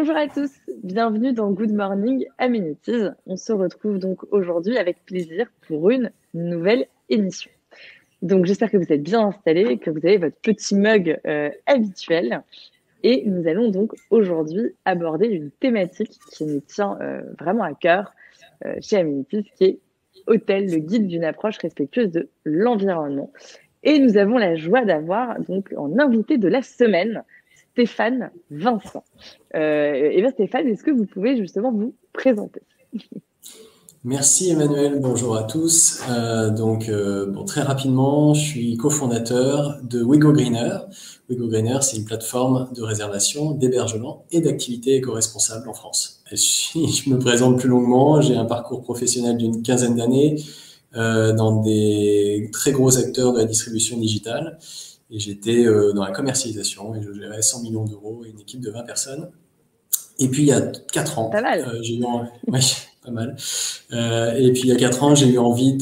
Bonjour à tous, bienvenue dans Good Morning Amenities. On se retrouve donc aujourd'hui avec plaisir pour une nouvelle émission. Donc j'espère que vous êtes bien installés, que vous avez votre petit mug habituel. Et nous allons donc aujourd'hui aborder une thématique qui nous tient vraiment à cœur chez Amenities, qui est Hôtel, le guide d'une approche respectueuse de l'environnement. Et nous avons la joie d'avoir donc en invité de la semaine Stéphane Vincent. Et bien Stéphane, est-ce que vous pouvez justement vous présenter? Merci Emmanuel, bonjour à tous. Très rapidement, je suis cofondateur de WeGoGreener. WeGoGreener, c'est une plateforme de réservation, d'hébergement et d'activités éco-responsables en France. Et je me présente plus longuement, j'ai un parcours professionnel d'une quinzaine d'années dans des très gros acteurs de la distribution digitale. Et j'étais dans la commercialisation et je gérais 100 millions d'euros et une équipe de 20 personnes. Et puis il y a 4 ans, Pas mal. j'ai eu pas mal. Et puis il y a 4 ans, j'ai eu envie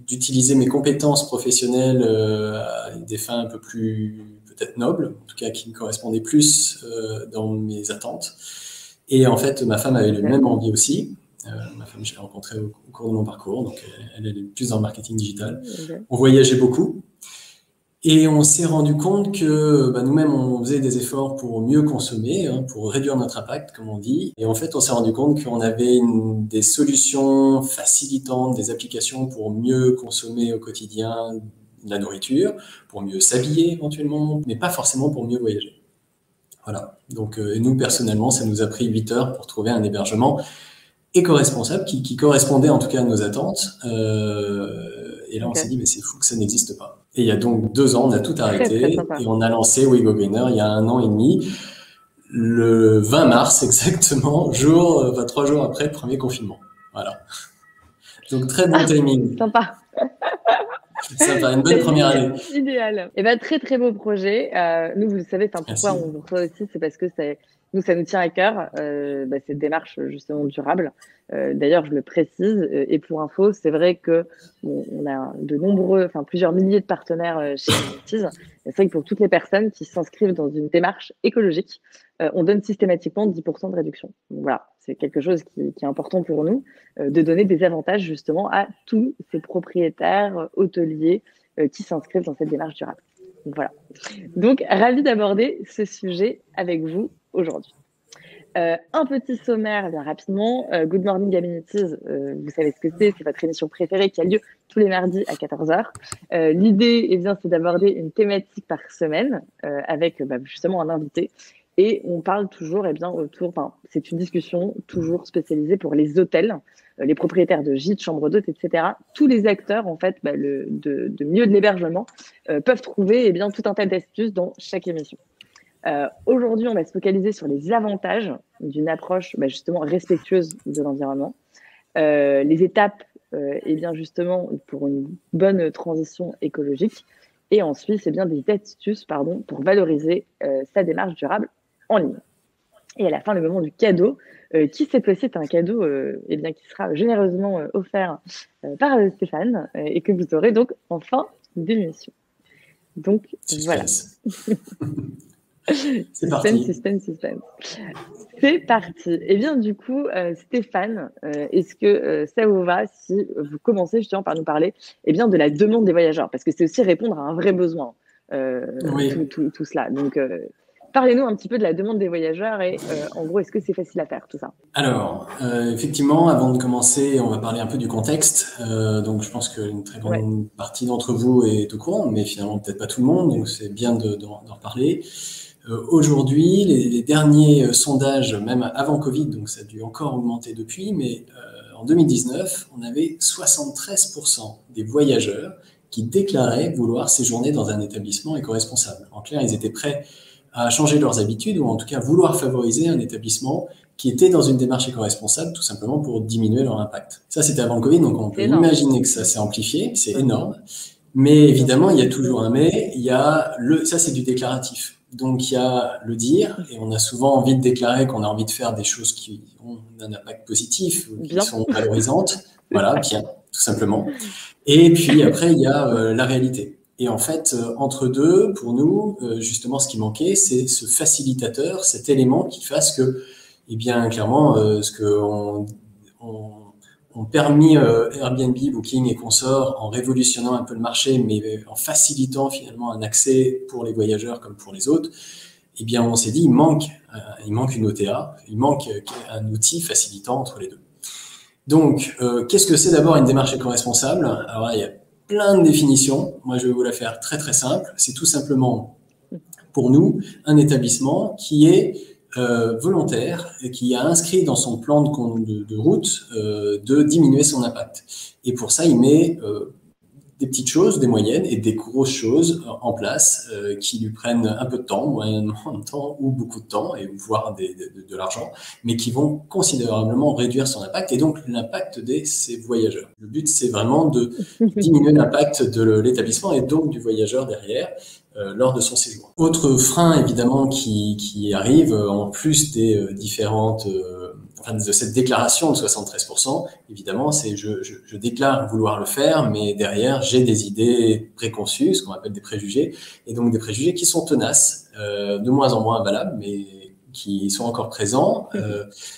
d'utiliser mes compétences professionnelles à des fins un peu plus peut-être nobles, en tout cas qui me correspondaient plus dans mes attentes. Et en fait, ma femme avait le même envie aussi. Ma femme, je l'ai rencontrée au cours de mon parcours, donc elle est plus dans le marketing digital. On voyageait beaucoup. Et on s'est rendu compte que nous-mêmes, on faisait des efforts pour mieux consommer, pour réduire notre impact, comme on dit. Et en fait, on s'est rendu compte qu'on avait des solutions facilitantes, des applications pour mieux consommer au quotidien de la nourriture, pour mieux s'habiller éventuellement, mais pas forcément pour mieux voyager. Voilà. Donc, et nous, personnellement, ça nous a pris 8 heures pour trouver un hébergement éco-responsable qui correspondait en tout cas à nos attentes. Et là, on s'est dit, mais c'est fou que ça n'existe pas. Et il y a donc 2 ans, on a tout arrêté et on a lancé WeGoGreener il y a 1 an et demi, le 20 mars exactement, 3 jours après le premier confinement. Voilà. Donc, très bon timing. Sympa. Sympa, une bonne première année. Idéal. Et très, très beau projet. Nous, vous le savez, pourquoi on vous reçoit aussi, c'est parce que ça nous tient à cœur, cette démarche justement durable. D'ailleurs, je le précise, et pour info, c'est vrai que on a plusieurs milliers de partenaires chez Amenities. C'est vrai que pour toutes les personnes qui s'inscrivent dans une démarche écologique, on donne systématiquement 10% de réduction. Donc voilà, c'est quelque chose qui est important pour nous, de donner des avantages justement à tous ces propriétaires hôteliers qui s'inscrivent dans cette démarche durable. Donc voilà. Donc, ravi d'aborder ce sujet avec vous aujourd'hui. Un petit sommaire bien rapidement. Good Morning Amenities, vous savez ce que c'est votre émission préférée qui a lieu tous les mardis à 14h. L'idée, c'est d'aborder une thématique par semaine avec justement un invité. Et on parle toujours c'est une discussion toujours spécialisée pour les hôtels, les propriétaires de gîtes, chambres d'hôtes, etc. Tous les acteurs, en fait, de milieu de l'hébergement peuvent trouver tout un tas d'astuces dans chaque émission. Aujourd'hui, on va se focaliser sur les avantages d'une approche justement respectueuse de l'environnement, les étapes justement pour une bonne transition écologique, et ensuite des astuces pour valoriser sa démarche durable en ligne. Et à la fin, le moment du cadeau, qui cette fois-ci est un cadeau qui sera généreusement offert par Stéphane et que vous aurez donc en fin d'émission. Donc voilà. C'est parti. Suspense. C'est parti. Et bien du coup, Stéphane, est-ce que ça vous va si vous commencez justement par nous parler de la demande des voyageurs, parce que c'est aussi répondre à un vrai besoin, tout cela. Donc parlez-nous un petit peu de la demande des voyageurs et en gros, est-ce que c'est facile à faire tout ça? Alors, effectivement, avant de commencer, on va parler un peu du contexte. Donc, je pense qu'une très grande partie d'entre vous est au courant, mais finalement peut-être pas tout le monde, donc c'est bien d'en reparler. Aujourd'hui, les derniers sondages, même avant Covid, donc ça a dû encore augmenter depuis, mais en 2019, on avait 73% des voyageurs qui déclaraient vouloir séjourner dans un établissement éco-responsable. En clair, ils étaient prêts à changer leurs habitudes ou en tout cas vouloir favoriser un établissement qui était dans une démarche éco-responsable tout simplement pour diminuer leur impact. Ça, c'était avant le Covid, donc on peut imaginer que ça s'est amplifié, c'est énorme. Mais évidemment, il y a toujours un mais, ça c'est du déclaratif. Donc il y a le dire, et on a souvent envie de déclarer qu'on a envie de faire des choses qui ont un impact positif, qui sont valorisantes. Voilà, bien, tout simplement. Et puis après, il y a la réalité. Et en fait, entre deux, pour nous, justement, ce qui manquait, c'est ce facilitateur, cet élément qui fasse que, eh bien, clairement, ce que ont permis Airbnb, Booking et consorts en révolutionnant un peu le marché, mais en facilitant finalement un accès pour les voyageurs comme pour les autres, eh bien, on s'est dit, il manque une OTA, il manque un outil facilitant entre les deux. Donc, qu'est-ce que c'est d'abord une démarche éco-responsable? Alors là, il y a plein de définitions. Moi, je vais vous la faire très, très simple. C'est tout simplement, pour nous, un établissement qui est volontaire et qui a inscrit dans son plan de route de diminuer son impact. Et pour ça, il met des petites choses, des moyennes et des grosses choses en place qui lui prennent un peu de temps, moyennement de temps ou beaucoup de temps, et voire de l'argent, mais qui vont considérablement réduire son impact et donc l'impact de ses voyageurs. Le but, c'est vraiment de diminuer l'impact de l'établissement et donc du voyageur derrière lors de son séjour. Autre frein, évidemment, qui arrive, en plus des différentes... de cette déclaration de 73%, évidemment, c'est je déclare vouloir le faire, mais derrière, j'ai des idées préconçues, ce qu'on appelle des préjugés, et donc des préjugés qui sont tenaces, de moins en moins valables, mais qui sont encore présents.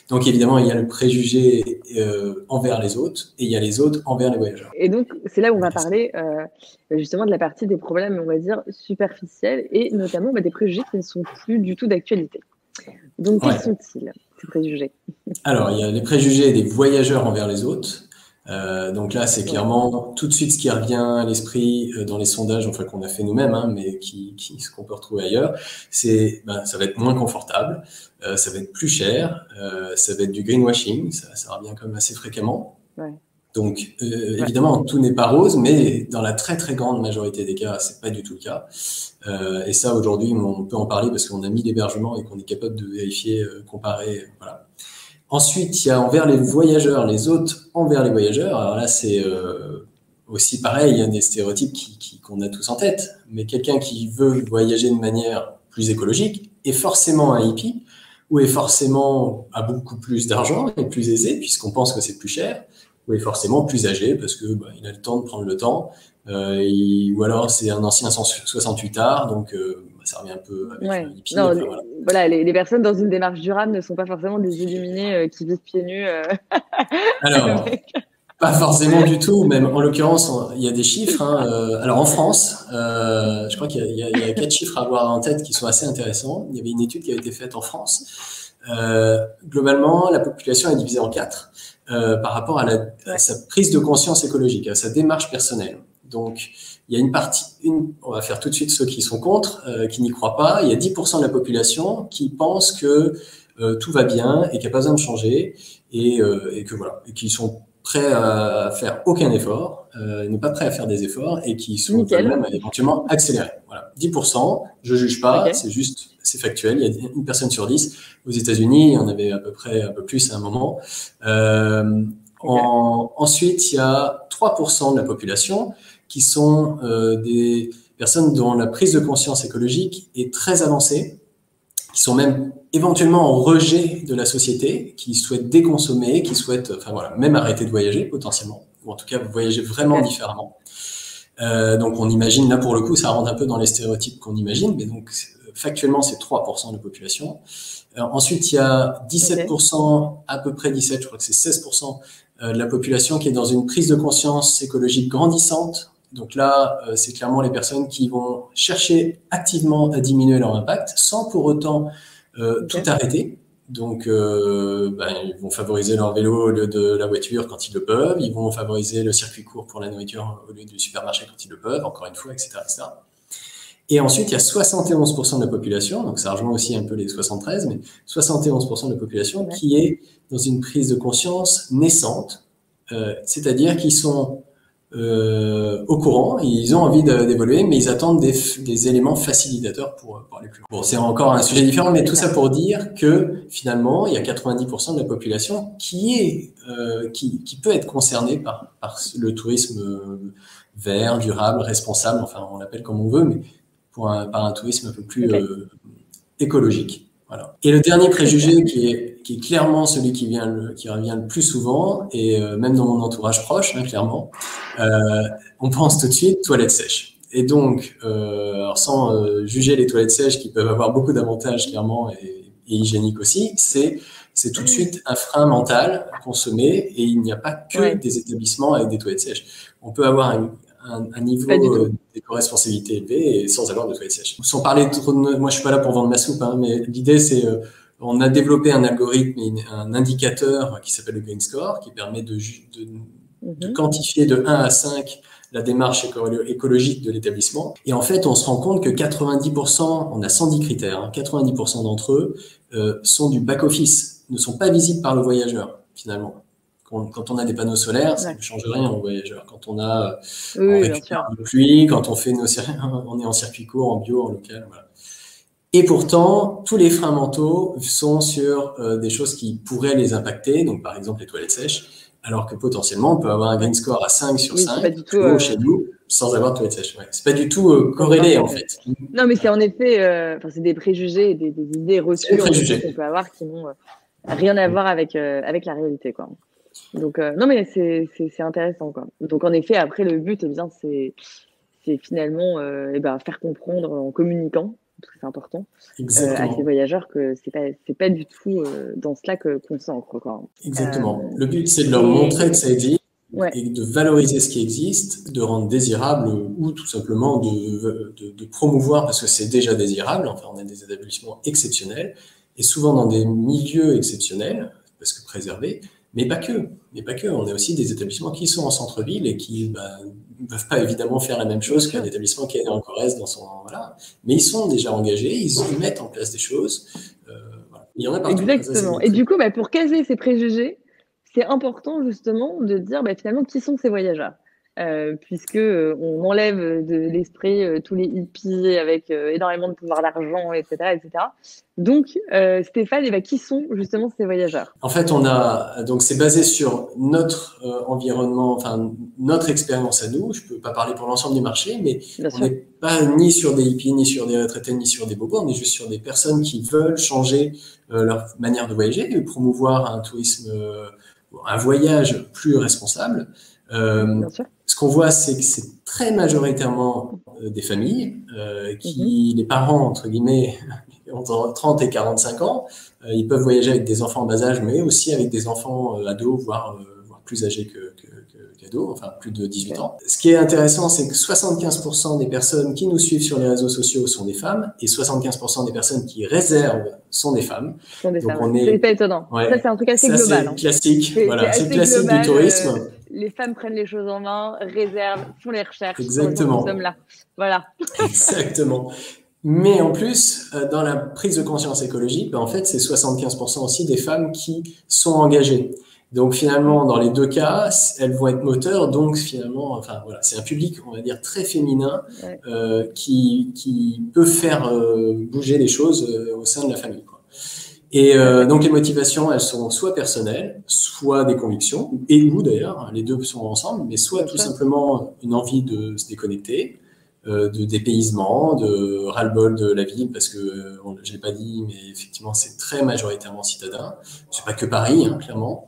Donc évidemment, il y a le préjugé envers les autres, et il y a les autres envers les voyageurs. Et donc, c'est là où on va parler justement de la partie des problèmes, on va dire, superficiels, et notamment des préjugés qui ne sont plus du tout d'actualité. Donc, quels sont-ils, ces préjugés? Alors, il y a les préjugés des voyageurs envers les autres. Donc là, c'est clairement tout de suite ce qui revient à l'esprit dans les sondages, enfin qu'on a fait nous-mêmes, mais ce qu'on peut retrouver ailleurs, c'est ça va être moins confortable, ça va être plus cher, ça va être du greenwashing, ça revient quand même assez fréquemment. Ouais. Donc évidemment, tout n'est pas rose, mais dans la très très grande majorité des cas, c'est pas du tout le cas. Et ça, aujourd'hui, on peut en parler parce qu'on a mis l'hébergement et qu'on est capable de vérifier, comparer, voilà. Ensuite, il y a envers les voyageurs, les autres envers les voyageurs. Alors là, c'est aussi pareil, il y a des stéréotypes qu'on a tous en tête. Mais quelqu'un qui veut voyager de manière plus écologique est forcément un hippie ou est forcément a beaucoup plus d'argent et plus aisé puisqu'on pense que c'est plus cher, ou est forcément plus âgé parce que il a le temps de prendre le temps, ou alors c'est un ancien 168ard, donc ça revient un peu avec un hippie. Non, voilà, les personnes dans une démarche durable ne sont pas forcément des illuminés qui vivent pieds nus. Alors, pas forcément du tout, même en l'occurrence, il y a des chiffres. Alors en France, je crois qu'il y a 4 chiffres à avoir en tête qui sont assez intéressants. Il y avait une étude qui a été faite en France. Globalement, la population est divisée en 4 par rapport à sa prise de conscience écologique, à sa démarche personnelle. Donc, il y a une partie, on va faire tout de suite ceux qui sont contre, qui n'y croient pas. Il y a 10% de la population qui pense que tout va bien et qu'il n'y a pas besoin de changer et que voilà, et qui sont prêts à faire aucun effort, ne pas prêts à faire des efforts et qui sont même éventuellement accélérés. Voilà, 10%. Je juge pas, c'est juste, c'est factuel. Il y a une personne sur 10. Aux États-Unis, il y en avait à peu près un peu plus à un moment. Ensuite, il y a 3% de la population qui sont des personnes dont la prise de conscience écologique est très avancée, qui sont même éventuellement en rejet de la société, qui souhaitent déconsommer, qui souhaitent, même arrêter de voyager potentiellement, ou en tout cas voyager vraiment différemment. Donc on imagine, là pour le coup, ça rentre un peu dans les stéréotypes qu'on imagine, mais donc factuellement c'est 3% de la population. Ensuite, il y a 17%, à peu près 17, je crois que c'est 16% de la population qui est dans une prise de conscience écologique grandissante. Donc là, c'est clairement les personnes qui vont chercher activement à diminuer leur impact sans pour autant tout arrêter. Donc, ils vont favoriser leur vélo au lieu de la voiture quand ils le peuvent. Ils vont favoriser le circuit court pour la nourriture au lieu du supermarché quand ils le peuvent, encore une fois, etc., etc. Et ensuite, il y a 71% de la population, donc ça rejoint aussi un peu les 73, mais 71% de la population qui est dans une prise de conscience naissante, c'est-à-dire qu'ils sont au courant, ils ont envie d'évoluer, mais ils attendent des éléments facilitateurs pour aller plus loin. Bon, c'est encore un sujet différent, mais tout ça pour dire que finalement, il y a 90% de la population qui peut être concernée par le tourisme vert, durable, responsable, enfin on l'appelle comme on veut, mais par un tourisme un peu plus écologique. Voilà. Et le dernier préjugé qui est clairement celui qui revient le plus souvent, et même dans mon entourage proche, clairement, on pense tout de suite toilette sèche. Et donc, alors sans juger les toilettes sèches qui peuvent avoir beaucoup d'avantages clairement et hygiéniques aussi, c'est tout de suite un frein mental qu'on se met et il n'y a pas que des établissements avec des toilettes sèches. On peut avoir un niveau d'éco-responsabilité élevé et sans avoir de toilettes sèches. Sans parler trop de... Moi, je suis pas là pour vendre ma soupe, hein, mais l'idée, c'est... on a développé un algorithme, un indicateur qui s'appelle le Green Score, qui permet de quantifier de 1 à 5 la démarche écologique de l'établissement. Et en fait, on se rend compte que 90%, on a 110 critères, hein, 90% d'entre eux sont du back-office, ne sont pas visibles par le voyageur, finalement. Quand on a des panneaux solaires, ça ne change rien au voyageur. Quand on a on récupère de pluie, quand on fait on est en circuit court, en bio, en local, voilà. Et pourtant, tous les freins mentaux sont sur des choses qui pourraient les impacter, donc par exemple les toilettes sèches, alors que potentiellement, on peut avoir un Green Score à 5 sur 5 chez nous, sans avoir de toilettes sèches. Ouais. C'est pas du tout corrélé, en fait. Non, mais c'est en effet, c'est des préjugés et des idées reçues qu'on peut avoir qui n'ont rien à voir avec la réalité, quoi. Donc, non, mais c'est intéressant, quoi. Donc, en effet, après, le but, eh bien, c'est finalement faire comprendre en communiquant, parce que c'est important, à ces voyageurs que c'est pas du tout dans cela qu'on s'ancre, quoi. Exactement. Le but, c'est de leur montrer que ça existe et de valoriser ce qui existe, de rendre désirable ou tout simplement de promouvoir parce que c'est déjà désirable. Enfin, on a des établissements exceptionnels et souvent dans des milieux exceptionnels, parce que préservés, mais pas que. On a aussi des établissements qui sont en centre-ville et qui ne peuvent pas évidemment faire la même chose qu'un établissement qui est en Corrèze dans son... Voilà. Mais ils sont déjà engagés, ils mettent en place des choses. Voilà. Il y en a partout. Exactement. Et du coup, pour caser ces préjugés, c'est important justement de dire finalement qui sont ces voyageurs. Puisque on enlève de l'esprit tous les hippies avec énormément de pouvoir d'argent, etc., etc. Donc, Stéphane, qui sont justement ces voyageurs? En fait, donc c'est basé sur notre environnement, enfin notre expérience à nous. Je peux pas parler pour l'ensemble du marché, mais on n'est pas ni sur des hippies, ni sur des retraités, ni sur des bobos. On est juste sur des personnes qui veulent changer leur manière de voyager et promouvoir un tourisme, un voyage plus responsable. Ce qu'on voit, c'est que c'est très majoritairement des familles qui, les parents, entre guillemets, entre 30 et 45 ans, ils peuvent voyager avec des enfants en bas âge, mais aussi avec des enfants ados, voire plus âgés qu'ados, enfin plus de 18 ans. Ce qui est intéressant, c'est que 75% des personnes qui nous suivent sur les réseaux sociaux sont des femmes et 75% des personnes qui réservent sont des femmes. C'est pas étonnant. Ouais. Ça, c'est un truc assez global. C'est classique. Voilà, c'est classique global, du tourisme. Les femmes prennent les choses en main, réservent, font les recherches. Exactement. Nous sommes là. Voilà. Exactement. Mais en plus, dans la prise de conscience écologique, en fait, c'est 75% aussi des femmes qui sont engagées. Donc finalement, dans les deux cas, elles vont être moteurs. Donc finalement, enfin voilà, c'est un public, on va dire, très féminin qui peut faire bouger les choses au sein de la famille, quoi. Et donc les motivations, elles sont soit personnelles, soit des convictions, ou d'ailleurs, les deux sont ensemble, mais soit tout simplement une envie de se déconnecter, de dépaysement, de ras-le-bol de la ville, parce que je l'ai pas dit, mais effectivement c'est très majoritairement citadin. C'est pas que Paris, hein, clairement,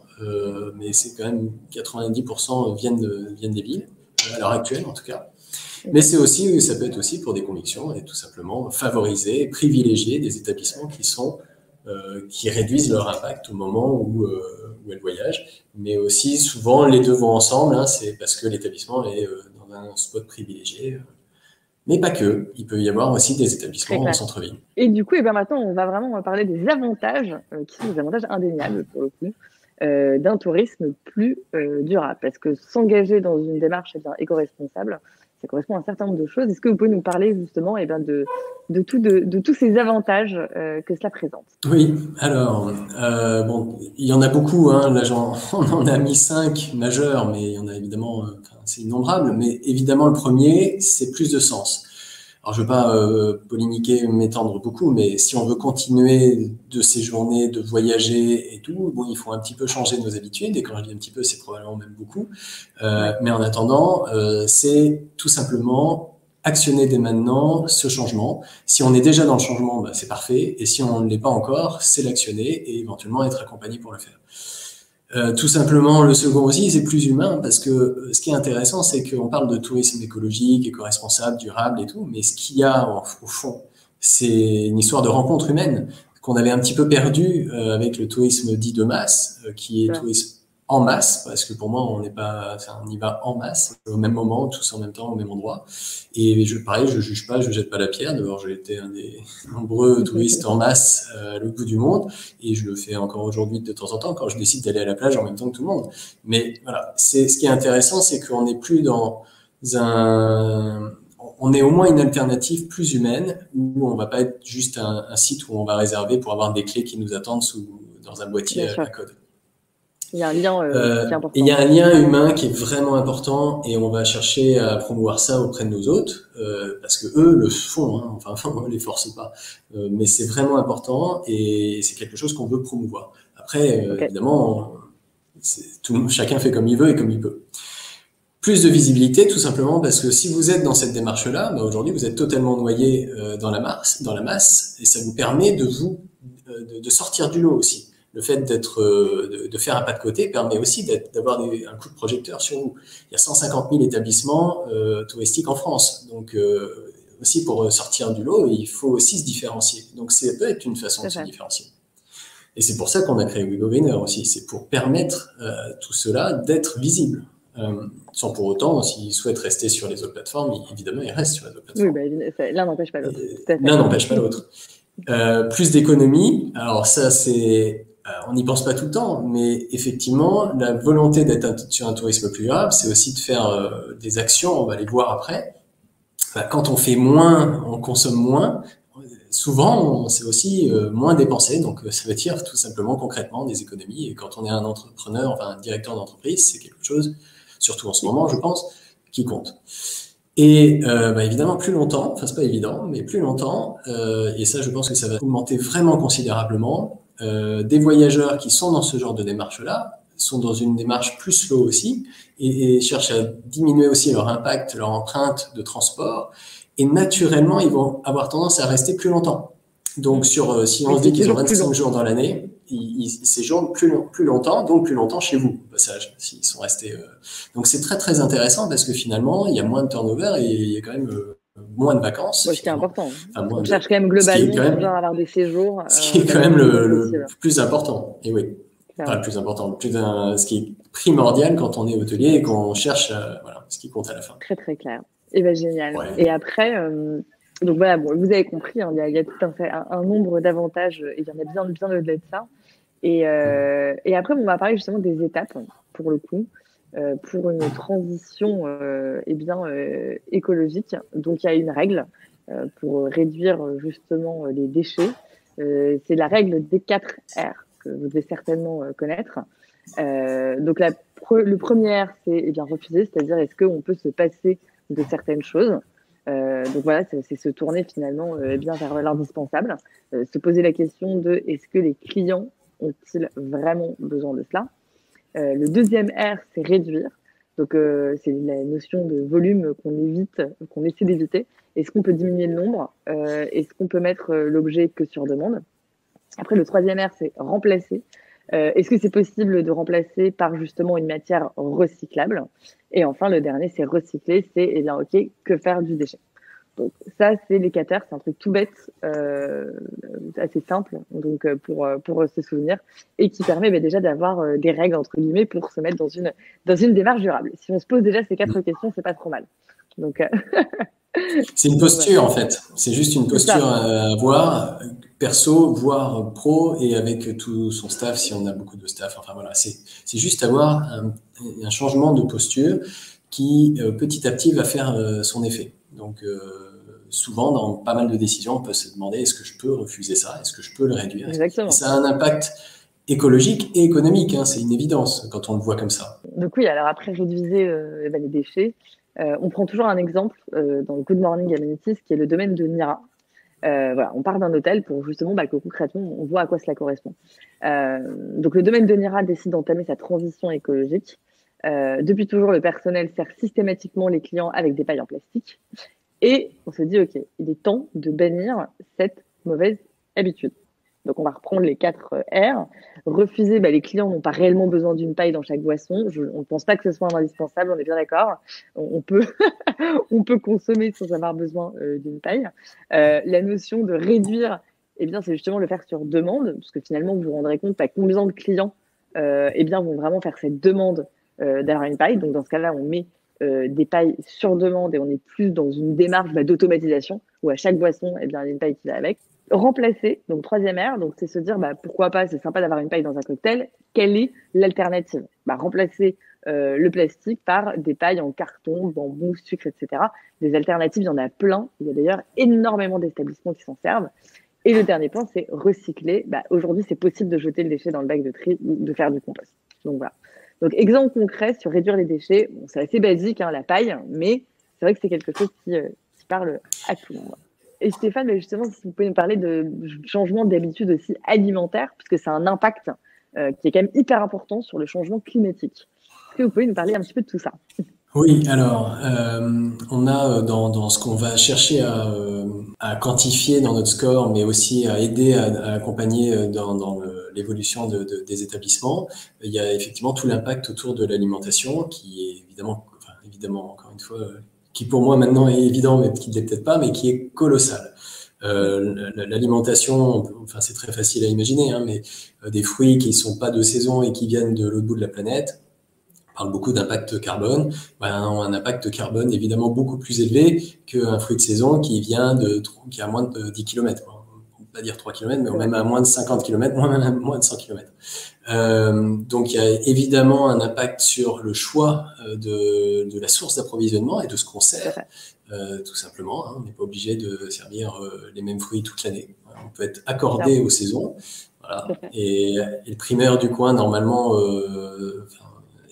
mais c'est quand même 90% viennent des villes à l'heure actuelle en tout cas. Mais c'est aussi, ça peut être aussi pour des convictions et tout simplement favoriser, privilégier des établissements qui réduisent leur impact au moment où elles voyagent, mais aussi souvent les deux vont ensemble. Hein, c'est parce que l'établissement est dans un spot privilégié. Mais pas que. Il peut y avoir aussi des établissements en centre-ville. Et du coup, maintenant, on va vraiment parler des avantages, qui sont des avantages indéniables pour le coup, d'un tourisme plus durable. Parce que s'engager dans une démarche éco-responsable, ça correspond à un certain nombre de choses. Est-ce que vous pouvez nous parler justement de tous ces avantages que cela présente? Oui, alors, il y en a beaucoup. Hein. Là, on en a mis 5 majeurs, mais il y en a évidemment, c'est innombrable. Mais évidemment, le premier, c'est plus de sens. Alors, je ne veux pas polémiquer, m'étendre beaucoup, mais si on veut continuer de séjourner, de voyager et tout, bon, il faut un petit peu changer nos habitudes. Et quand je dis un petit peu, c'est probablement même beaucoup. Mais en attendant, c'est tout simplement actionner dès maintenant ce changement. Si on est déjà dans le changement, c'est parfait. Et si on ne l'est pas encore, c'est l'actionner et éventuellement être accompagné pour le faire. Tout simplement, le second aussi, c'est plus humain, parce que ce qui est intéressant, c'est qu'on parle de tourisme écologique, éco-responsable, durable et tout, mais ce qu'il y a au fond, c'est une histoire de rencontre humaine qu'on avait un petit peu perdu avec le tourisme dit de masse, qui est tourisme en masse, parce que pour moi, on n'est pas, on y va en masse, au même moment, tous en même temps, au même endroit. Et pareil, je juge pas, je jette pas la pierre. D'abord, j'ai été un des nombreux touristes en masse à l'autre bout du monde, et je le fais encore aujourd'hui de temps en temps quand je décide d'aller à la plage en même temps que tout le monde. Mais voilà, c'est ce qui est intéressant, c'est qu'on n'est plus dans on est au moins une alternative plus humaine où on va pas être juste un site où on va réserver pour avoir des clés qui nous attendent dans un boîtier à code. Il y a un lien qui est important. Il y a un lien humain qui est vraiment important et on va chercher à promouvoir ça auprès de nos hôtes parce que eux le font, hein, enfin on les force pas, mais c'est vraiment important et c'est quelque chose qu'on veut promouvoir. Après, évidemment, chacun fait comme il veut et comme il peut. Plus de visibilité, tout simplement parce que si vous êtes dans cette démarche-là, aujourd'hui vous êtes totalement noyé dans la masse, et ça vous permet de sortir du lot aussi. Le fait de faire un pas de côté permet aussi d'avoir un coup de projecteur sur vous. Il y a 150 000 établissements touristiques en France, donc aussi pour sortir du lot, il faut aussi se différencier. Donc ça peut être une façon de se différencier. Et c'est pour ça qu'on a créé WeGoGreener aussi, c'est pour permettre tout cela d'être visible. Sans pour autant, s'ils souhaitent rester sur les autres plateformes, évidemment, ils restent sur les autres plateformes. Oui, l'un n'empêche pas l'autre. L'un n'empêche pas l'autre. Plus d'économie, alors ça, on n'y pense pas tout le temps, mais effectivement, la volonté d'être sur un tourisme plus durable, c'est aussi de faire des actions, on va les voir après. Quand on fait moins, on consomme moins, souvent, c'est aussi moins dépensé, donc ça veut dire tout simplement concrètement des économies. Et quand on est un entrepreneur, enfin un directeur d'entreprise, c'est quelque chose, surtout en ce moment, je pense, qui compte. Et évidemment, plus longtemps, enfin c'est pas évident, mais plus longtemps, et ça je pense que ça va augmenter vraiment considérablement, des voyageurs qui sont dans ce genre de démarche-là sont dans une démarche plus slow aussi, et cherchent à diminuer aussi leur impact, leur empreinte de transport, et naturellement, ils vont avoir tendance à rester plus longtemps. Donc, si on se dit qu'ils ont 25 jours dans l'année, ils séjournent plus longtemps, donc plus longtemps chez vous, au passage, s'ils sont restés. Donc, c'est très, très intéressant parce que finalement, il y a moins de turnover et il y a quand même moins de vacances. Ce qui est important. On cherche quand même globalement à avoir des séjours. Ce qui est quand même le plus important. Et oui, pas le plus important, ce qui est primordial quand on est hôtelier et qu'on cherche ce qui compte à la fin. Très, très clair. Et génial. Ouais. Et après, donc voilà, vous avez compris, hein, il y a tout un nombre d'avantages et il y en a bien au-delà de ça. Et après, on va parler justement des étapes, pour le coup, pour une transition écologique. Donc, il y a une règle pour réduire justement les déchets. C'est la règle des 4 R que vous devez certainement connaître. Donc, le premier R, c'est refuser, c'est-à-dire est-ce qu'on peut se passer de certaines choses. Donc voilà, c'est se tourner finalement vers l'indispensable, se poser la question de est-ce que les clients ont-ils vraiment besoin de cela. Le deuxième R, c'est réduire. Donc c'est la notion de volume qu'on essaie d'éviter. Est-ce qu'on peut diminuer le nombre? Est-ce qu'on peut mettre l'objet que sur demande? Après, le troisième R, c'est remplacer. Est-ce que c'est possible de remplacer par justement une matière recyclable? Et enfin, le dernier, c'est recycler. C'est, que faire du déchet? Donc ça, c'est les 4 R. C'est un truc tout bête, assez simple, donc pour se souvenir, et qui permet déjà d'avoir des règles, entre guillemets, pour se mettre dans une démarche durable. Si on se pose déjà ces 4 questions, c'est pas trop mal. Donc c'est une posture, en fait. C'est juste une posture à avoir, perso, voire pro, et avec tout son staff, si on a beaucoup de staff. Enfin voilà, c'est juste avoir un changement de posture qui, petit à petit, va faire son effet. Donc, souvent, dans pas mal de décisions, on peut se demander est-ce que je peux refuser ça? Est-ce que je peux le réduire? Exactement. Et ça a un impact écologique et économique, hein, c'est une évidence quand on le voit comme ça. Donc oui, alors après réduire les déchets, on prend toujours un exemple dans le Good Morning Amenities qui est le domaine de Nira. Voilà, on part d'un hôtel pour justement que concrètement on voit à quoi cela correspond. Donc le domaine de Nira décide d'entamer sa transition écologique. Depuis toujours, le personnel sert systématiquement les clients avec des pailles en plastique. Et on se dit, OK, il est temps de bannir cette mauvaise habitude. Donc, on va reprendre les 4 R. Refuser, les clients n'ont pas réellement besoin d'une paille dans chaque boisson. On ne pense pas que ce soit un indispensable, on est bien d'accord. On peut, on peut consommer sans avoir besoin d'une paille. La notion de réduire, c'est justement le faire sur demande, parce que finalement, vous vous rendrez compte à combien de clients vont vraiment faire cette demande d'avoir une paille. Donc, dans ce cas-là, on met des pailles sur demande et on est plus dans une démarche d'automatisation où à chaque boisson, il y a une paille qui va avec. Remplacer, donc 3e R, donc c'est se dire pourquoi pas, c'est sympa d'avoir une paille dans un cocktail, quelle est l'alternative? Remplacer le plastique par des pailles en carton, bambou, sucre, etc. Des alternatives, il y en a plein. Il y a d'ailleurs énormément d'établissements qui s'en servent. Et le dernier point, c'est recycler. Aujourd'hui, c'est possible de jeter le déchet dans le bac de tri ou de faire du compost. Donc voilà. Donc, exemple concret sur réduire les déchets. Bon, c'est assez basique, la paille, mais c'est vrai que c'est quelque chose qui parle à tout le monde. Et Stéphane, justement, si vous pouvez nous parler de changement d'habitude aussi alimentaire, puisque c'est un impact qui est quand même hyper important sur le changement climatique. Est-ce que vous pouvez nous parler un petit peu de tout ça? Oui, alors, on a dans ce qu'on va chercher à quantifier dans notre score, mais aussi à aider à accompagner dans l'évolution des établissements, il y a effectivement tout l'impact autour de l'alimentation qui est évidemment, encore une fois, qui pour moi maintenant est évident, mais qui ne l'est peut-être pas, mais qui est colossal. L'alimentation, c'est très facile à imaginer, mais des fruits qui sont pas de saison et qui viennent de l'autre bout de la planète, on parle beaucoup d'impact carbone, ont un impact carbone évidemment beaucoup plus élevé qu'un fruit de saison qui a moins de 10 km. On peut pas dire 3 km, mais même à moins de 50 km, même moins de 100 km. Donc il y a évidemment un impact sur le choix de la source d'approvisionnement et de ce qu'on sert, tout simplement. On n'est pas obligé de servir les mêmes fruits toute l'année. On peut être accordé aux saisons. Voilà. Et le primeur du coin, normalement,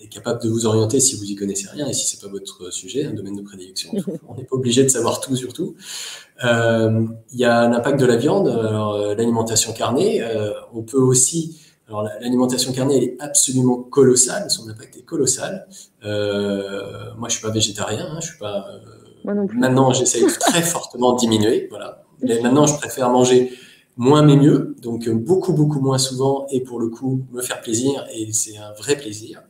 est capable de vous orienter si vous y connaissez rien et si c'est pas votre sujet, un domaine de prédilection. On n'est pas obligé de savoir tout sur tout. Il y a l'impact de la viande, l'alimentation carnée. On peut aussi, l'alimentation carnée elle est absolument colossale, son impact est colossal. Moi, je suis pas végétarien, je suis pas. Maintenant, j'essaye très fortement de diminuer. Voilà. Mais maintenant, je préfère manger moins mais mieux, donc beaucoup moins souvent et pour le coup me faire plaisir et c'est un vrai plaisir.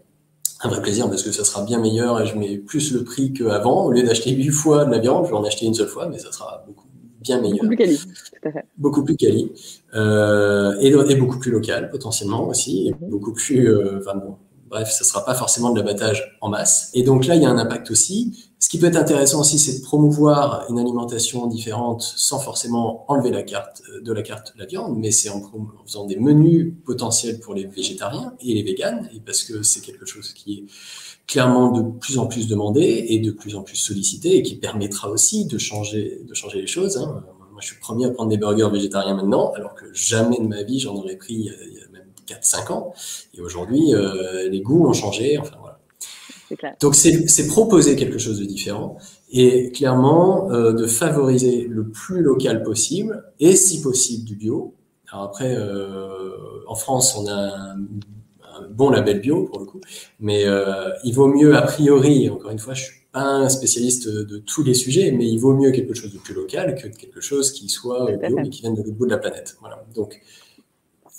Un vrai plaisir parce que ça sera bien meilleur et je mets plus le prix qu'avant. Au lieu d'acheter 8 fois de la viande, je vais en acheter une seule fois, mais ça sera bien meilleur. Beaucoup plus quali, tout à fait. Beaucoup plus quali. Et beaucoup plus local, potentiellement aussi. Et beaucoup plus... bref, ça sera pas forcément de l'abattage en masse. Et donc là, il y a un impact aussi. Ce qui peut être intéressant aussi, c'est de promouvoir une alimentation différente sans forcément enlever de la carte la viande, mais c'est en faisant des menus potentiels pour les végétariens et les véganes, et parce que c'est quelque chose qui est clairement de plus en plus demandé et de plus en plus sollicité et qui permettra aussi de changer les choses. Moi, je suis le premier à prendre des burgers végétariens maintenant, alors que jamais de ma vie j'en aurais pris il y a même 4-5 ans. Et aujourd'hui, les goûts ont changé, enfin voilà. Donc, c'est proposer quelque chose de différent et clairement de favoriser le plus local possible et si possible du bio. Alors après, en France, on a un bon label bio pour le coup, mais il vaut mieux a priori, encore une fois, je suis pas un spécialiste de tous les sujets, mais il vaut mieux quelque chose de plus local que quelque chose qui soit bio mais qui vienne de l'autre bout de la planète. Voilà. Donc,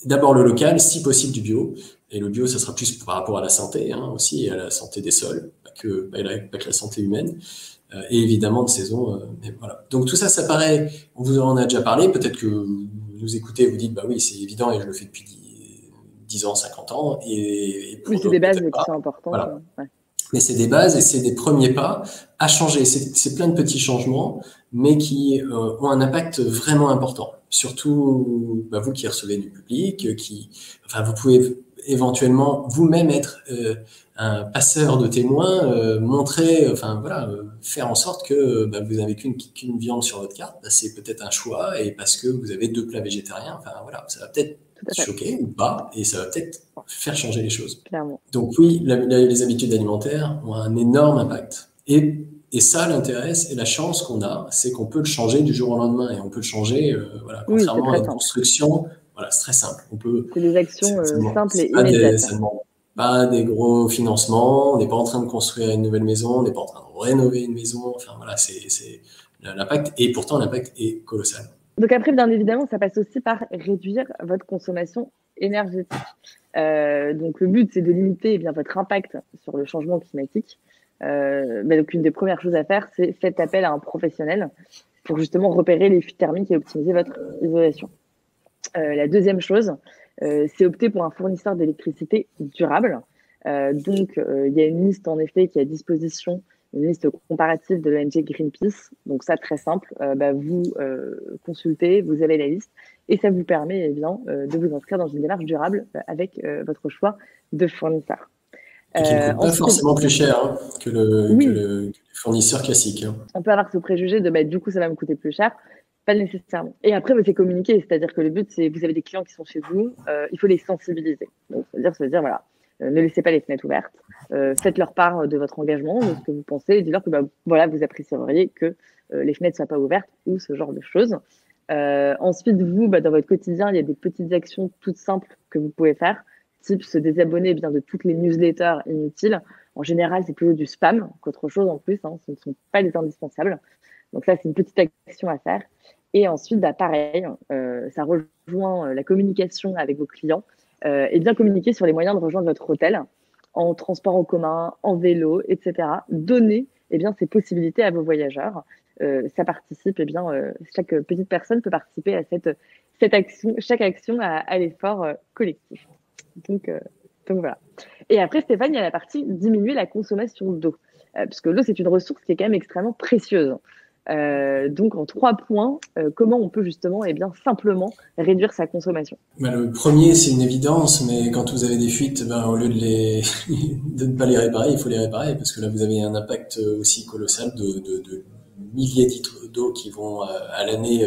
d'abord le local, si possible du bio. Et le bio, ça sera plus par rapport à la santé aussi, et à la santé des sols, pas que la santé humaine, et évidemment de saison. Mais voilà. Donc tout ça, ça paraît, on vous en a déjà parlé, peut-être que vous nous écoutez, vous dites, oui, c'est évident et je le fais depuis 10 ans, 50 ans. Et oui, c'est des bases qui sont importantes. Voilà. Ouais. Mais c'est des bases et c'est des premiers pas à changer. C'est plein de petits changements, mais qui ont un impact vraiment important. Surtout, vous qui recevez du public, vous pouvez éventuellement vous-même être un passeur de témoins, montrer, faire en sorte que vous n'avez qu'une viande sur votre carte, c'est peut-être un choix et parce que vous avez 2 plats végétariens, ça va peut-être choquer ou pas et ça va peut-être faire changer les choses. Clairement. Donc oui, les habitudes alimentaires ont un énorme impact et ça, l'intérêt et la chance qu'on a, c'est qu'on peut le changer du jour au lendemain et on peut le changer, contrairement à une construction. Voilà, c'est très simple. C'est des actions simples et immédiates. Ça ne demande pas des gros financements. On n'est pas en train de construire une nouvelle maison. On n'est pas en train de rénover une maison. Enfin voilà, c'est l'impact. Et pourtant, l'impact est colossal. Donc après, bien évidemment, ça passe aussi par réduire votre consommation énergétique. Donc le but, c'est de limiter eh bien, votre impact sur le changement climatique. Donc une des premières choses à faire, c'est faites appel à un professionnel pour justement repérer les fuites thermiques et optimiser votre isolation. La deuxième chose, c'est opter pour un fournisseur d'électricité durable. Donc il y a une liste en effet qui est à disposition, une liste comparative de l'ONG Greenpeace. Donc ça, très simple, vous consultez, vous avez la liste et ça vous permet eh bien, de vous inscrire dans une démarche durable avec votre choix de fournisseur. Et qui ne coûte pas forcément plus cher hein, que le fournisseur classique. Hein. On peut avoir ce préjugé de du coup ça va me coûter plus cher. Pas nécessairement. Et après, c'est communiquer, c'est-à-dire que le but, c'est vous avez des clients qui sont chez vous, il faut les sensibiliser. Donc, c'est-à-dire voilà, ne laissez pas les fenêtres ouvertes, faites leur part de votre engagement, de ce que vous pensez, et dites-leur que voilà, vous apprécieriez que les fenêtres soient pas ouvertes ou ce genre de choses. Ensuite, vous, dans votre quotidien, il y a des petites actions toutes simples que vous pouvez faire, type se désabonner bien de toutes les newsletters inutiles. En général, c'est plutôt du spam qu'autre chose en plus, hein, ce ne sont pas les indispensables. Donc ça, c'est une petite action à faire. Et ensuite, pareil, ça rejoint la communication avec vos clients et bien communiquer sur les moyens de rejoindre votre hôtel en transport en commun, en vélo, etc. Donner ces possibilités à vos voyageurs. Ça participe, chaque petite personne peut participer à cette action, chaque action à l'effort collectif. Donc voilà. Et après, Stéphane, il y a la partie diminuer la consommation d'eau. Parce que l'eau, c'est une ressource qui est quand même extrêmement précieuse. Donc, en 3 points, comment on peut justement simplement réduire sa consommation? Le premier, c'est une évidence, mais quand vous avez des fuites, au lieu de ne pas les réparer, il faut les réparer, parce que là, vous avez un impact aussi colossal de milliers de litres d'eau qui vont à l'année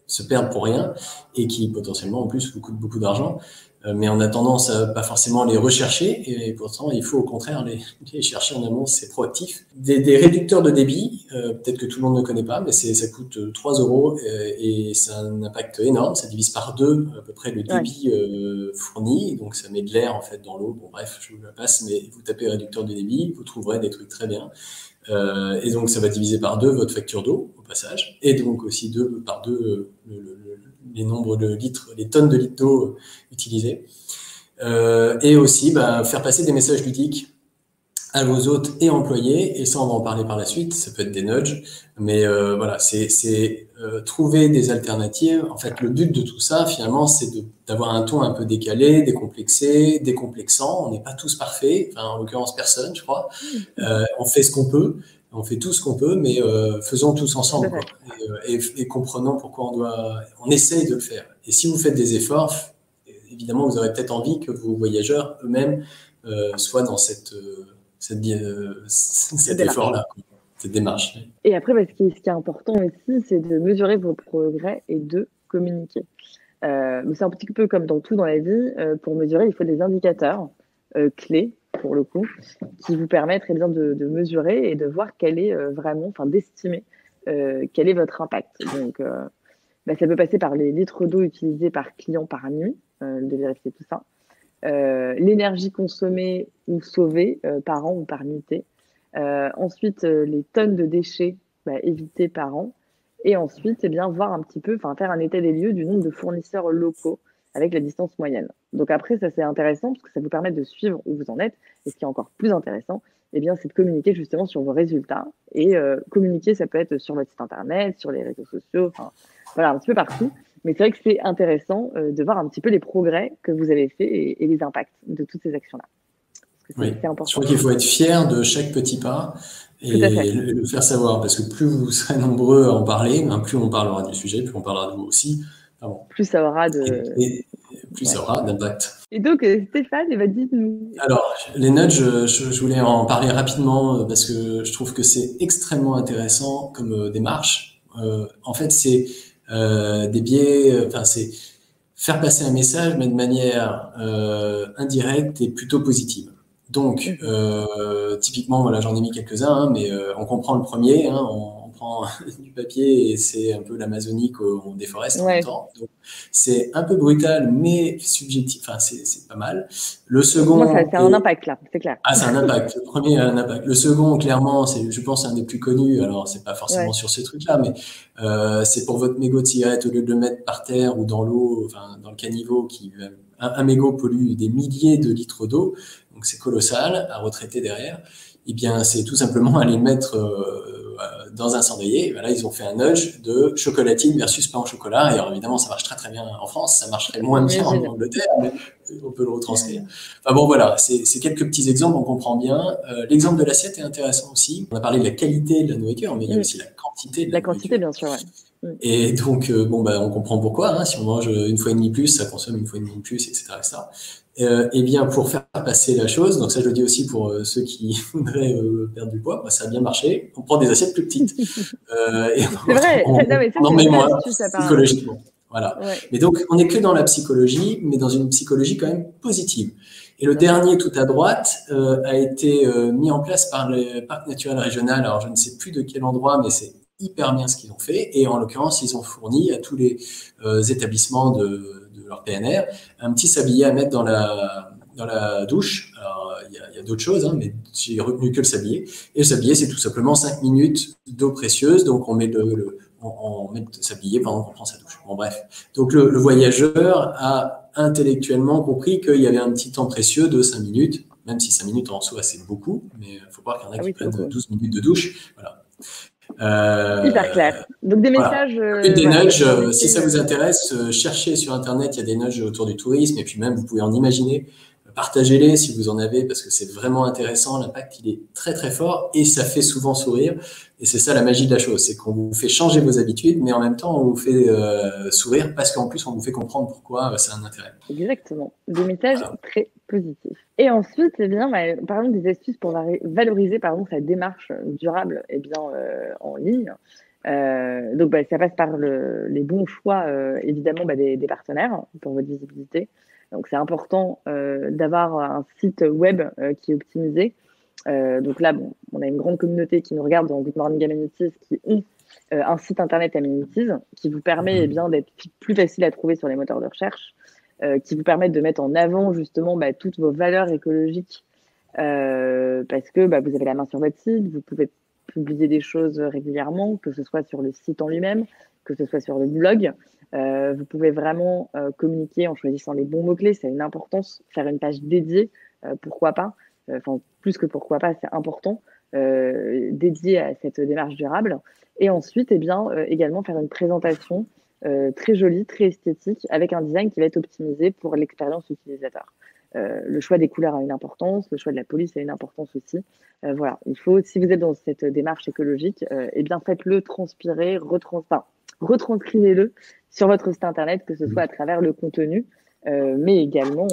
se perdre pour rien, et qui potentiellement, en plus, vous coûtent beaucoup d'argent. Mais on a tendance à pas forcément les rechercher, et pourtant il faut au contraire les chercher en amont, c'est proactif. Des réducteurs de débit, peut-être que tout le monde ne connaît pas, mais ça coûte 3 euros et ça a un impact énorme, ça divise par 2 à peu près le débit fourni, donc ça met de l'air en fait dans l'eau. Bon bref, je vous la passe, mais vous tapez réducteur de débit, vous trouverez des trucs très bien. Et donc ça va diviser par 2 votre facture d'eau au passage, et donc aussi par 2 les nombres de litres, les tonnes de litres d'eau utilisées. Et aussi faire passer des messages ludiques à vos hôtes et employés, et ça on va en parler par la suite, ça peut être des nudges, mais voilà, c'est trouver des alternatives. En fait, le but de tout ça, finalement, c'est d'avoir un ton un peu décalé, décomplexé, décomplexant. On n'est pas tous parfaits, enfin, en l'occurrence personne, je crois. On fait ce qu'on peut, on fait tout ce qu'on peut, mais faisons tous ensemble, quoi. Et comprenons pourquoi on essaye de le faire. Et si vous faites des efforts, évidemment, vous aurez peut-être envie que vos voyageurs eux-mêmes soient dans cet effort-là, cette démarche. Et après, ce qui est important aussi, c'est de mesurer vos progrès et de communiquer. C'est un petit peu comme dans tout dans la vie. Pour mesurer, il faut des indicateurs clés, pour le coup, qui vous permettent de mesurer et de voir quel est d'estimer quel est votre impact. Donc, ça peut passer par les litres d'eau utilisés par client par nuit, de vérifier tout ça. L'énergie consommée ou sauvée par an ou par nuitée. Ensuite, les tonnes de déchets évitées par an. Et ensuite, voir un petit peu, faire un état des lieux du nombre de fournisseurs locaux avec la distance moyenne. Donc après, ça c'est intéressant parce que ça vous permet de suivre où vous en êtes. Et ce qui est encore plus intéressant, c'est de communiquer justement sur vos résultats. Et communiquer, ça peut être sur votre site internet, sur les réseaux sociaux, voilà, un petit peu partout. Mais c'est vrai que c'est intéressant de voir un petit peu les progrès que vous avez faits et les impacts de toutes ces actions-là. C'est important. Je crois qu'il faut être fier de chaque petit pas et le faire savoir, parce que plus vous serez nombreux à en parler, plus on parlera du sujet, plus on parlera de vous aussi. Plus ça aura ça aura d'impact. Et donc, Stéphane, dites-nous. Alors, les nudges, je voulais en parler rapidement parce que je trouve que c'est extrêmement intéressant comme démarche. En fait, c'est des biais, c'est faire passer un message, mais de manière indirecte et plutôt positive. Donc, typiquement, voilà, j'en ai mis quelques-uns, mais on comprend le premier. On prend du papier et c'est un peu l'Amazonie qu'on déforeste en même Ouais. temps. Donc, c'est un peu brutal, mais subjectif. Enfin, c'est pas mal. Le Moi, ça second a un impact là, c'est clair. ah, c'est un impact. Le premier a un impact. Le second, clairement, c'est, je pense, un des plus connus. Alors, c'est pas forcément Ouais. sur ces trucs-là, mais c'est pour votre mégot de cigarette, au lieu de le mettre par terre ou dans l'eau, enfin, dans le caniveau, un mégot pollue des milliers de litres d'eau, donc c'est colossal à retraiter derrière. Eh bien, c'est tout simplement aller le mettre dans un cendrier. Et ben là, ils ont fait un nudge de chocolatine versus pain au chocolat. Et alors, évidemment, ça marche très très bien en France. Ça marcherait moins bien en J'imagine. Angleterre, mais on peut le retranscrire. Enfin bon, voilà, c'est quelques petits exemples, on comprend bien. L'exemple de l'assiette est intéressant aussi. On a parlé de la qualité de la nourriture, mais il y a aussi la quantité de la La quantité, nourriture. bien sûr, ouais. Et donc, bon, bah, on comprend pourquoi. Hein, si on mange une fois et demie plus, ça consomme une fois et demie plus, etc., etc. Eh bien, pour faire passer la chose, donc ça, je le dis aussi pour ceux qui voudraient perdre du poids, bah, ça a bien marché. On prend des assiettes plus petites et C'est vrai. on, Non, mais ça, on en c'est une met vraie moins astuce apparemment. psychologiquement. Voilà. Ouais. Mais donc, on n'est que dans la psychologie, mais dans une psychologie quand même positive. Et le Bien sûr. dernier, tout à droite, a été mis en place par le parc naturel régional. Alors, je ne sais plus de quel endroit, mais c'est hyper bien ce qu'ils ont fait. Et en l'occurrence, ils ont fourni à tous les établissements de leur PNR un petit sablier à mettre dans la douche. Alors, il y a d'autres choses, hein, mais j'ai retenu que le sablier. Et le sablier, c'est tout simplement 5 minutes d'eau précieuse. Donc, on met on met le sablier pendant qu'on prend sa douche. Bon, bref. Donc, le voyageur a intellectuellement compris qu'il y avait un petit temps précieux de 5 minutes, même si 5 minutes en soi, c'est beaucoup, mais il faut voir qu'il y en a Ah qui oui, c'est prennent beaucoup. 12 minutes de douche. Voilà. Hyper clair. Donc des Voilà. messages, Le but des voilà, nudges, si communiqués. ça vous intéresse, cherchez sur Internet, il y a des nudges autour du tourisme, et puis même, vous pouvez en imaginer. Partagez-les si vous en avez, parce que c'est vraiment intéressant. L'impact, il est très très fort, et ça fait souvent sourire. Et c'est ça la magie de la chose, c'est qu'on vous fait changer vos habitudes, mais en même temps, on vous fait sourire, parce qu'en plus, on vous fait comprendre pourquoi ça a un intérêt. Exactement. Des messages Voilà. très positifs. Et ensuite, eh bien, parlons des astuces pour valoriser pardon, sa démarche durable eh bien, en ligne. Donc, ça passe par les bons choix, évidemment, des partenaires pour votre visibilité. Donc, c'est important d'avoir un site web qui est optimisé. Donc là, bon, on a une grande communauté qui nous regarde dans Good Morning Amenities qui ont un site internet Amenities qui vous permet eh bien, d'être plus facile à trouver sur les moteurs de recherche, qui vous permettent de mettre en avant justement toutes vos valeurs écologiques parce que vous avez la main sur votre site, vous pouvez publier des choses régulièrement, que ce soit sur le site en lui-même, que ce soit sur le blog. Vous pouvez vraiment communiquer en choisissant les bons mots-clés, c'est une importance. Faire une page dédiée, pourquoi pas. Enfin, plus que pourquoi pas, c'est important, dédiée à cette démarche durable. Et ensuite, eh bien, également faire une présentation très jolie, très esthétique, avec un design qui va être optimisé pour l'expérience utilisateur. Le choix des couleurs a une importance, le choix de la police a une importance aussi. Voilà, il faut, si vous êtes dans cette démarche écologique, eh bien faites-le transpirer, retranscrivez-le sur votre site internet, que ce soit à travers le contenu, mais également,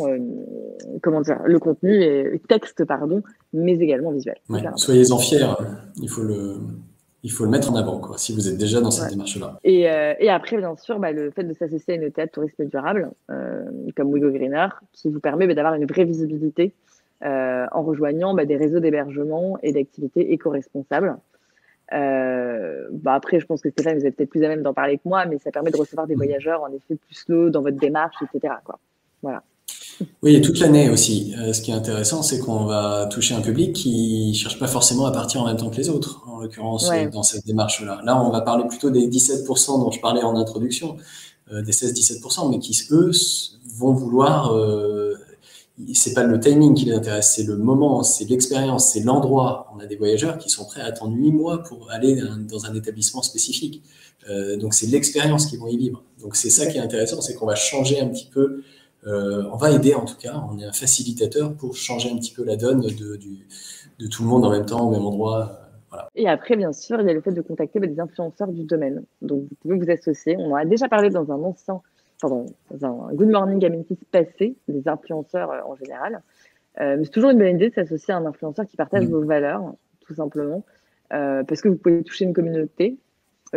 comment dire, le contenu et texte, pardon, mais également visuel. Ouais, soyez-en fiers, il faut le mettre en avant, quoi, si vous êtes déjà dans cette démarche-là. Et après, bien sûr, le fait de s'associer à une OTA de tourisme durable, comme WeGo Greener, qui vous permet d'avoir une vraie visibilité en rejoignant des réseaux d'hébergement et d'activités éco-responsables. Après, je pense que Stéphane, vous êtes peut-être plus à même d'en parler que moi, mais ça permet de recevoir des voyageurs en effet plus slow dans votre démarche, etc. Quoi. Voilà. Oui, et toute l'année aussi. Ce qui est intéressant, c'est qu'on va toucher un public qui cherche pas forcément à partir en même temps que les autres, en l'occurrence dans cette démarche-là. Là, on va parler plutôt des 17% dont je parlais en introduction, des 16-17%, mais qui, eux, vont vouloir... c'est pas le timing qui les intéresse, c'est le moment, c'est l'expérience, c'est l'endroit. On a des voyageurs qui sont prêts à attendre 8 mois pour aller dans un établissement spécifique. Donc, c'est l'expérience qu'ils vont y vivre. Donc, c'est ça qui est intéressant, c'est qu'on va changer un petit peu... on va aider en tout cas, on est un facilitateur pour changer un petit peu la donne de tout le monde en même temps, au même endroit. Voilà. Et après, bien sûr, il y a le fait de contacter des influenceurs du domaine. Donc, vous pouvez vous associer. On en a déjà parlé dans dans un Good Morning Amenities passé, des influenceurs en général. Mais c'est toujours une bonne idée de s'associer à un influenceur qui partage vos valeurs, tout simplement, parce que vous pouvez toucher une communauté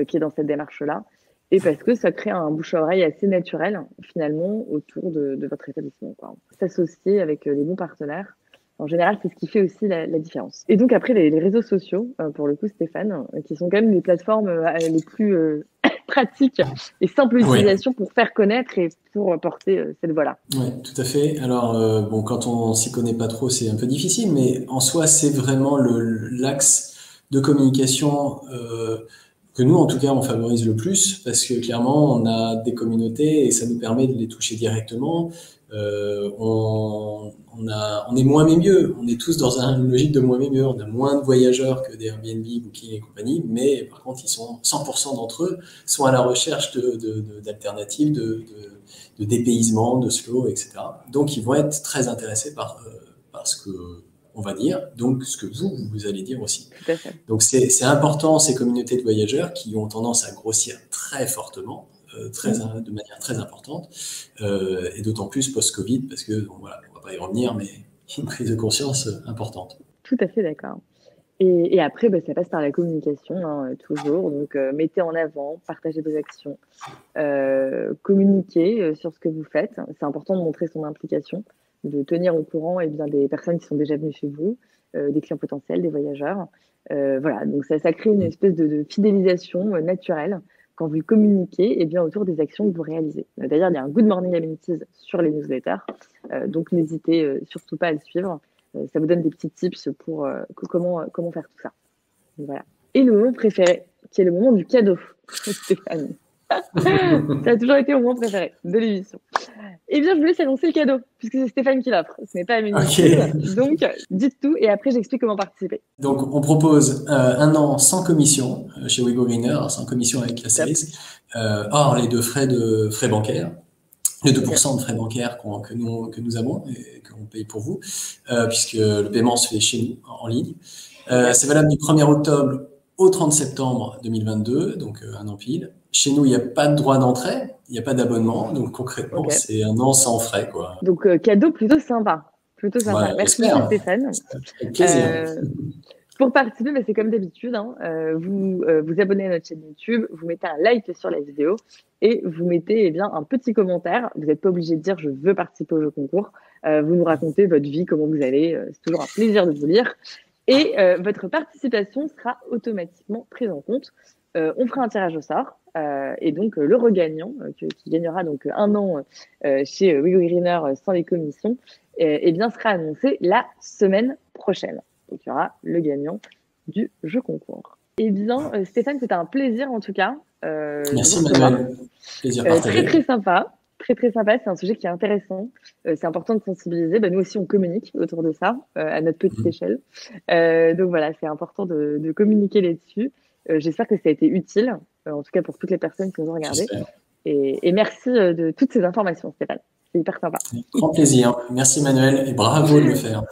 qui est dans cette démarche-là, et parce que ça crée un bouche à oreille assez naturel, finalement, autour de votre établissement. S'associer avec les bons partenaires, En général, c'est ce qui fait aussi la différence. Et donc après, les réseaux sociaux, pour le coup, Stéphane, qui sont quand même les plateformes les plus pratiques et simples d'utilisation pour faire connaître et pour porter cette voix-là. Oui, tout à fait. Alors, bon, quand on s'y connaît pas trop, c'est un peu difficile, mais en soi, c'est vraiment l'axe de communication que nous, en tout cas, on favorise le plus, parce que clairement, on a des communautés et ça nous permet de les toucher directement. On est moins mais mieux. On est tous dans une logique de moins mais mieux. On a moins de voyageurs que des Airbnb, Booking et compagnie, mais par contre, 100% d'entre eux sont à la recherche d'alternatives, de dépaysement, de slow, etc. Donc, ils vont être très intéressés par ce que on va dire, donc ce que vous allez dire aussi. Tout à fait. Donc, c'est important, ces communautés de voyageurs qui ont tendance à grossir très fortement, de manière très importante, et d'autant plus post-Covid, parce que, bon, voilà, on va pas y revenir, mais une prise de conscience importante. Tout à fait d'accord. Et après, ça passe par la communication, hein, toujours. Donc, mettez en avant, partagez vos actions, communiquez sur ce que vous faites. C'est important de montrer son implication, de tenir au courant des personnes qui sont déjà venues chez vous, des clients potentiels, des voyageurs. Voilà, donc ça crée une espèce de fidélisation naturelle quand vous communiquez autour des actions que vous réalisez. D'ailleurs, il y a un Good Morning Amenities sur les newsletters, donc n'hésitez surtout pas à le suivre. Ça vous donne des petits tips pour comment faire tout ça. Donc, voilà. Et le moment préféré, qui est le moment du cadeau, Stéphane. Ça a toujours été mon moment préféré de l'émission. Eh bien, je vous laisse annoncer le cadeau, puisque c'est Stéphane qui l'offre. Ce n'est pas Amélie. Okay. Donc, dites tout et après, j'explique comment participer. Donc, on propose un an sans commission chez WeGoGreener, sans commission avec la Sales, hors les frais bancaires. Les 2% de frais bancaires que nous avons et qu'on paye pour vous, puisque le paiement se fait chez nous, en ligne. C'est valable du 1er octobre au 30 septembre 2022, donc un an pile. Chez nous, il n'y a pas de droit d'entrée, il n'y a pas d'abonnement, donc concrètement, c'est un an sans frais, quoi. Donc, cadeau plutôt sympa. Plutôt sympa. Voilà, merci beaucoup, Stéphane. Avec plaisir. Pour participer, c'est comme d'habitude, hein, vous abonnez à notre chaîne YouTube, vous mettez un like sur la vidéo et vous mettez un petit commentaire. Vous n'êtes pas obligé de dire « je veux participer au jeu concours ». Vous nous racontez votre vie, comment vous allez. C'est toujours un plaisir de vous lire. Et votre participation sera automatiquement prise en compte. On fera un tirage au sort. Et donc, le regagnant, qui gagnera donc un an chez WeGoGreener sans les commissions, sera annoncé la semaine prochaine. Donc, il y aura le gagnant du jeu concours. Stéphane, c'était un plaisir en tout cas. Merci Manuel. Plaisir partagé. Très, très sympa. Très, très sympa. C'est un sujet qui est intéressant. C'est important de sensibiliser. Nous aussi, on communique autour de ça à notre petite échelle. Donc voilà, c'est important de communiquer là-dessus. J'espère que ça a été utile, en tout cas pour toutes les personnes qui nous ont regardé. Et merci de toutes ces informations, Stéphane. C'est hyper sympa. Grand plaisir. Merci Manuel et bravo de le faire.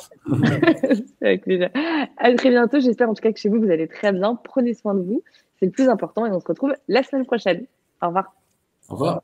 Avec plaisir. À très bientôt. J'espère en tout cas que chez vous, vous allez très bien. Prenez soin de vous. C'est le plus important et on se retrouve la semaine prochaine. Au revoir. Au revoir.